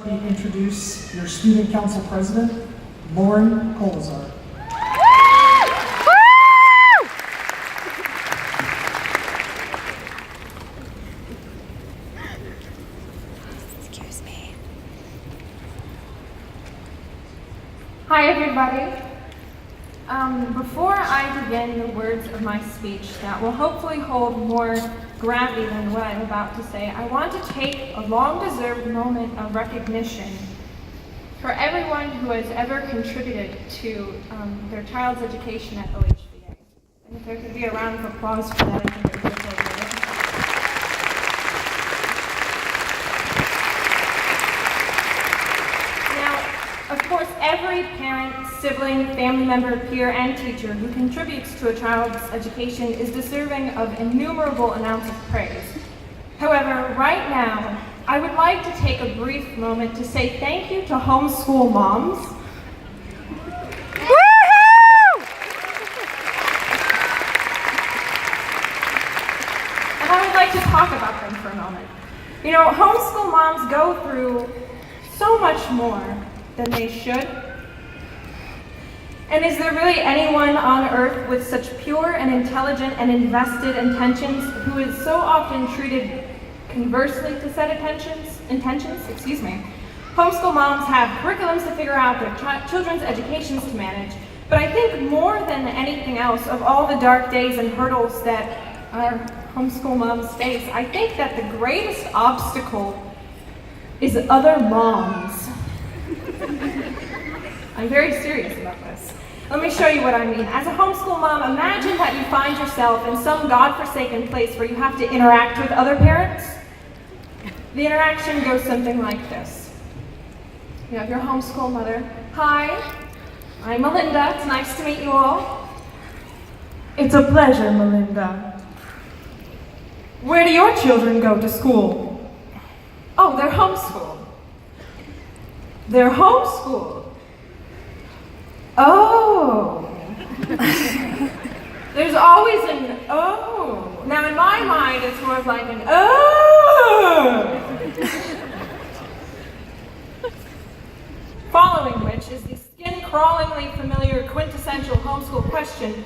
Introduce your student council president, Lauren Koleszar. Excuse me. Hi, everybody. Before I begin the words of my speech that will hopefully hold more gravity than what I'm about to say, I want to take a long-deserved moment of recognition for everyone who has ever contributed to their child's education at OHVA. And if there could be a round of applause for that, I think it would be appropriate. Of course, every parent, sibling, family member, peer, and teacher who contributes to a child's education is deserving of innumerable amounts of praise. However, right now, I would like to take a brief moment to say thank you to homeschool moms. And I would like to talk about them for a moment. You know, homeschool moms go through so much more than they should. And is there really anyone on earth with such pure and intelligent and invested intentions who is so often treated conversely to said intentions? Homeschool moms have curriculums to figure out, their children's educations to manage, but I think more than anything else, of all the dark days and hurdles that our homeschool moms face, I think that the greatest obstacle is other moms. I'm very serious about this. Let me show you what I mean. As a homeschool mom, imagine that you find yourself in some godforsaken place where you have to interact with other parents. The interaction goes something like this. You have your homeschool mother. Hi, I'm Melinda. It's nice to meet you all. It's a pleasure, Melinda. Where do your children go to school? Oh, they're homeschooled. They're homeschooled. Oh. There's always an oh. Now in my mind it's more of like an oh. Following which is the skin-crawlingly familiar quintessential homeschool question: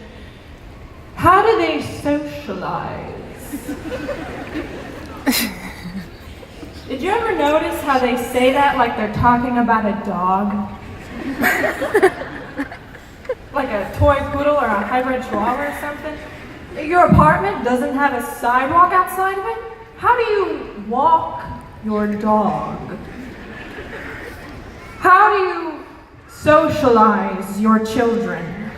how do they socialize? Did you ever notice how they say that like they're talking about a dog? Like a toy poodle or a hybrid chihuahua or something? Your apartment doesn't have a sidewalk outside of it? How do you walk your dog? How do you socialize your children?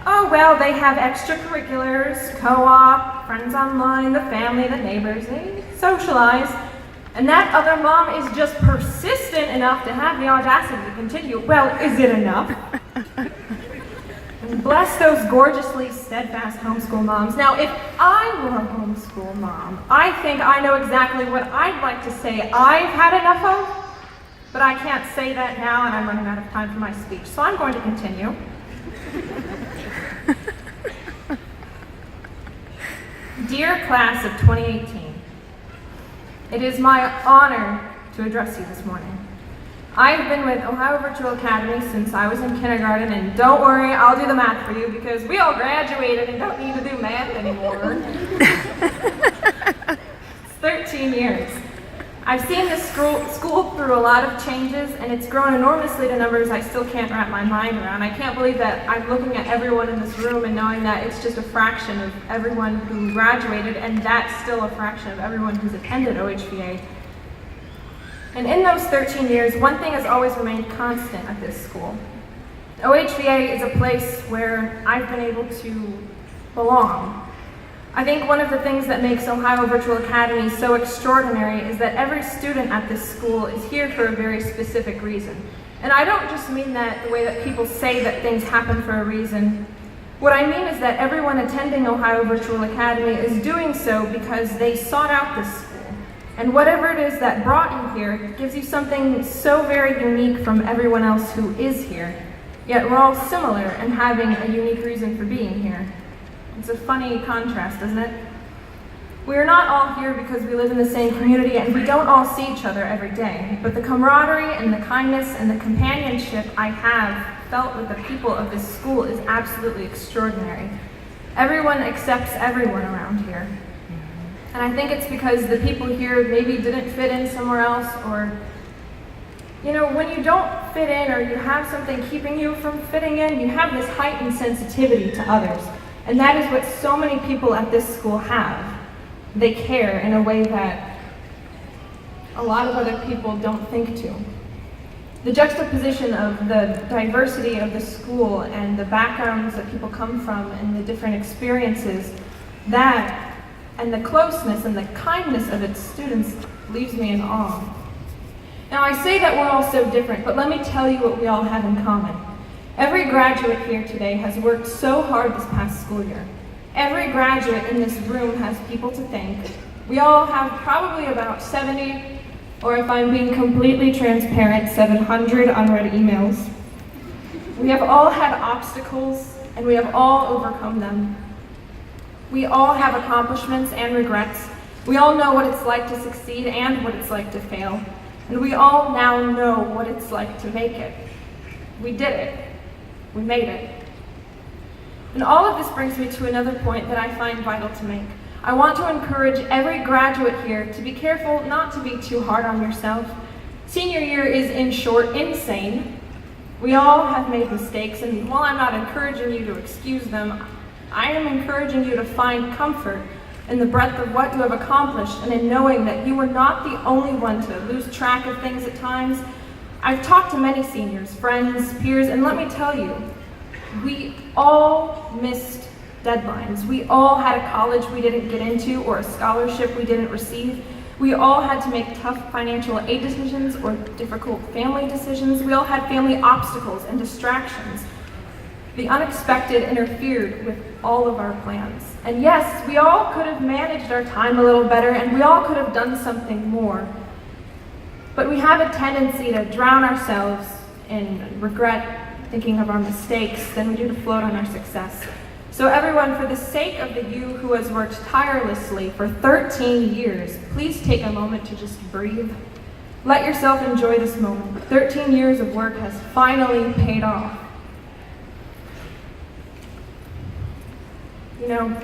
Oh, well, they have extracurriculars, co-op, friends online, the family, the neighbors. They socialize. And that other mom is just persistent enough to have the audacity to continue. Well, is it enough? And bless those gorgeously steadfast homeschool moms. Now, if I were a homeschool mom, I think I know exactly what I'd like to say I've had enough of, but I can't say that now, and I'm running out of time for my speech, so I'm going to continue. Dear class of 2018, it is my honor to address you this morning. I've been with Ohio Virtual Academy since I was in kindergarten, and don't worry, I'll do the math for you because we all graduated and don't need to do math anymore. It's 13 years. I've seen this school through a lot of changes, and it's grown enormously to numbers I still can't wrap my mind around. I can't believe that I'm looking at everyone in this room and knowing that it's just a fraction of everyone who graduated, and that's still a fraction of everyone who's attended OHVA. And in those 13 years, one thing has always remained constant at this school. OHVA is a place where I've been able to belong. I think one of the things that makes Ohio Virtual Academy so extraordinary is that every student at this school is here for a very specific reason. And I don't just mean that the way that people say that things happen for a reason. What I mean is that everyone attending Ohio Virtual Academy is doing so because they sought out this school. And whatever it is that brought you here gives you something so very unique from everyone else who is here. Yet we're all similar in having a unique reason for being here. It's a funny contrast, isn't it? We are not all here because we live in the same community and we don't all see each other every day, but the camaraderie and the kindness and the companionship I have felt with the people of this school is absolutely extraordinary. Everyone accepts everyone around here. And I think it's because the people here maybe didn't fit in somewhere else, or, you know, when you don't fit in or you have something keeping you from fitting in, you have this heightened sensitivity to others. And that is what so many people at this school have. They care in a way that a lot of other people don't think to. The juxtaposition of the diversity of the school and the backgrounds that people come from and the different experiences, that and the closeness and the kindness of its students leaves me in awe. Now I say that we're all so different, but let me tell you what we all have in common. Every graduate here today has worked so hard this past school year. Every graduate in this room has people to thank. We all have probably about 70, or if I'm being completely transparent, 700 unread emails. We have all had obstacles, and we have all overcome them. We all have accomplishments and regrets. We all know what it's like to succeed and what it's like to fail. And we all now know what it's like to make it. We did it. We made it. And all of this brings me to another point that I find vital to make. I want to encourage every graduate here to be careful not to be too hard on yourself. Senior year is, in short, insane. We all have made mistakes, and while I'm not encouraging you to excuse them, I am encouraging you to find comfort in the breadth of what you have accomplished and in knowing that you were not the only one to lose track of things at times. I've talked to many seniors, friends, peers, and let me tell you, we all missed deadlines. We all had a college we didn't get into or a scholarship we didn't receive. We all had to make tough financial aid decisions or difficult family decisions. We all had family obstacles and distractions. The unexpected interfered with all of our plans. And yes, we all could have managed our time a little better, and we all could have done something more. But we have a tendency to drown ourselves in regret, thinking of our mistakes, than we do to float on our success. So everyone, for the sake of the you who has worked tirelessly for 13 years, please take a moment to just breathe. Let yourself enjoy this moment. 13 years of work has finally paid off. You know,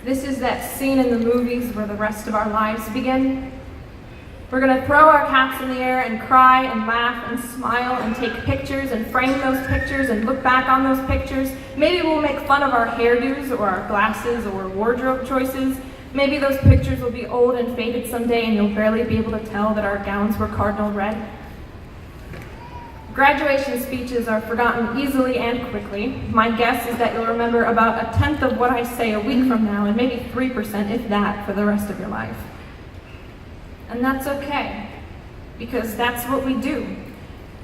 this is that scene in the movies where the rest of our lives begin. We're going to throw our caps in the air and cry and laugh and smile and take pictures and frame those pictures and look back on those pictures. Maybe we'll make fun of our hairdos or our glasses or wardrobe choices. Maybe those pictures will be old and faded someday and you'll barely be able to tell that our gowns were cardinal red. Graduation speeches are forgotten easily and quickly. My guess is that you'll remember about 1/10 of what I say a week from now, and maybe 3%, if that, for the rest of your life. And that's okay, because that's what we do.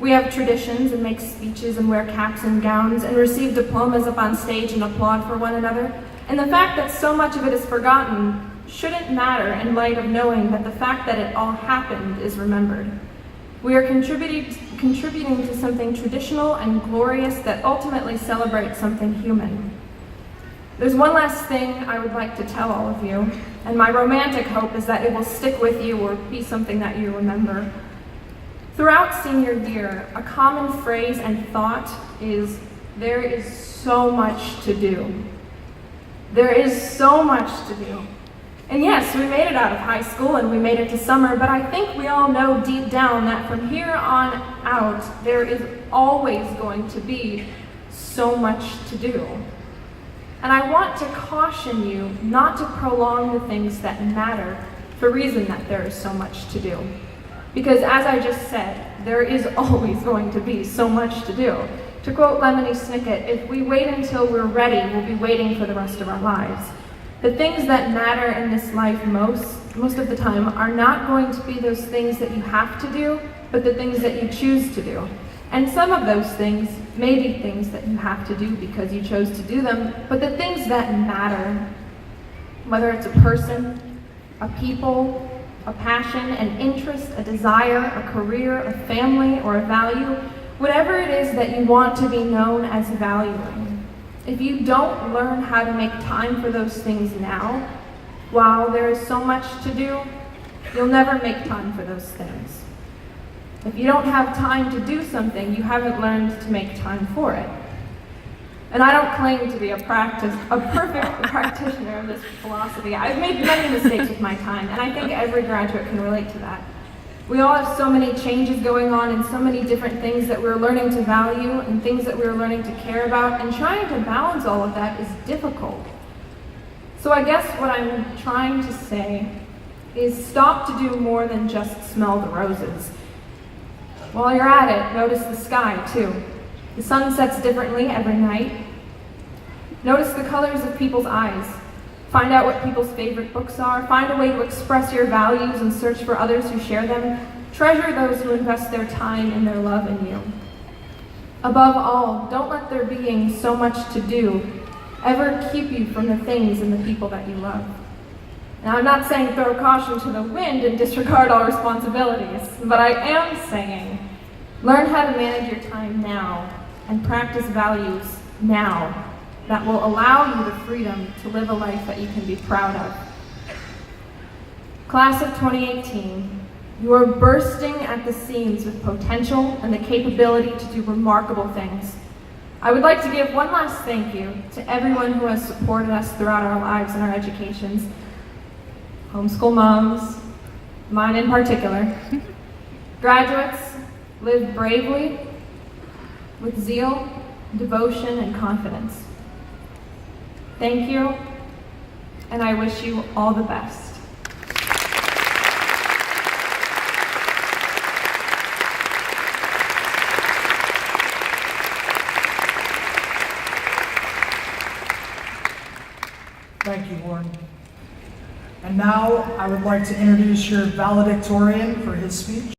We have traditions and make speeches and wear caps and gowns and receive diplomas up on stage and applaud for one another. And the fact that so much of it is forgotten shouldn't matter in light of knowing that the fact that it all happened is remembered. We are contributing to something traditional and glorious that ultimately celebrates something human. There's one last thing I would like to tell all of you, and my romantic hope is that it will stick with you or be something that you remember. Throughout senior year, a common phrase and thought is, there is so much to do. There is so much to do. And yes, we made it out of high school and we made it to summer, but I think we all know deep down that from here on out, there is always going to be so much to do. And I want to caution you not to prolong the things that matter for reason that there is so much to do. Because as I just said, there is always going to be so much to do. To quote Lemony Snicket, if we wait until we're ready, we'll be waiting for the rest of our lives. The things that matter in this life most of the time are not going to be those things that you have to do, but the things that you choose to do. And some of those things may be things that you have to do because you chose to do them, but the things that matter, whether it's a person, a people, a passion, an interest, a desire, a career, a family, or a value, whatever it is that you want to be known as valuing, if you don't learn how to make time for those things now, while there is so much to do, you'll never make time for those things. If you don't have time to do something, you haven't learned to make time for it. And I don't claim to be a perfect practitioner of this philosophy. I've made many mistakes with my time, and I think every graduate can relate to that. We all have so many changes going on and so many different things that we're learning to value and things that we're learning to care about, and trying to balance all of that is difficult. So I guess what I'm trying to say is stop to do more than just smell the roses. While you're at it, notice the sky too. The sun sets differently every night. Notice the colors of people's eyes. Find out what people's favorite books are. Find a way to express your values and search for others who share them. Treasure those who invest their time and their love in you. Above all, don't let there being so much to do ever keep you from the things and the people that you love. Now, I'm not saying throw caution to the wind and disregard all responsibilities, but I am saying learn how to manage your time now and practice values now that will allow you the freedom to live a life that you can be proud of. Class of 2018, you are bursting at the seams with potential and the capability to do remarkable things. I would like to give one last thank you to everyone who has supported us throughout our lives and our educations. Homeschool moms, mine in particular. Graduates, live bravely, with zeal, devotion, and confidence. Thank you, and I wish you all the best. Thank you, Lauren. And now I would like to introduce your valedictorian for his speech.